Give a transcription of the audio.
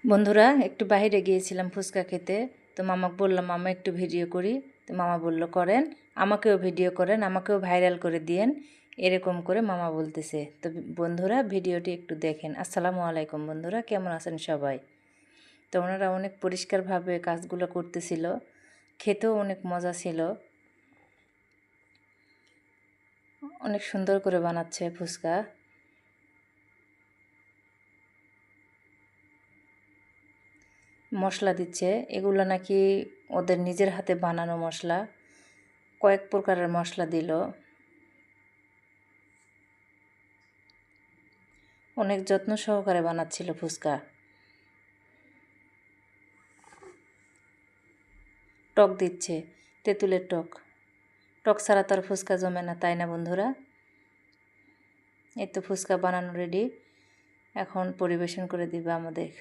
বন্ধুরা একটু বাইরে গিয়েছিলাম ফুচকা খেতে। তো মামাকে বললাম মামা একটু ভিডিও করি। তো মামা বলল করেন, আমাকেও ভিডিও করেন, আমাকেও ভাইরাল করে দিয়েন, এরকম করে মামা বলতেছে। তো বন্ধুরা ভিডিওটি একটু দেখেন। আসসালামু আলাইকুম বন্ধুরা, কেমন আছেন সবাই? তো ওনারা অনেক পরিষ্কারভাবে কাজগুলো করতেছিল, খেতেও অনেক মজা ছিল, অনেক সুন্দর করে বানাচ্ছে ফুচকা। মশলা দিচ্ছে, এগুলো নাকি ওদের নিজের হাতে বানানো মশলা, কয়েক প্রকারের মশলা দিল। অনেক যত্ন সহকারে বানাচ্ছিল ফুচকা। টক দিচ্ছে, তেঁতুলের টক। টক ছাড়া তো আর ফুচকা জমে না, তাই না বন্ধুরা? এই তো ফুচকা বানানো রেডি, এখন পরিবেশন করে দিবে আমাদের।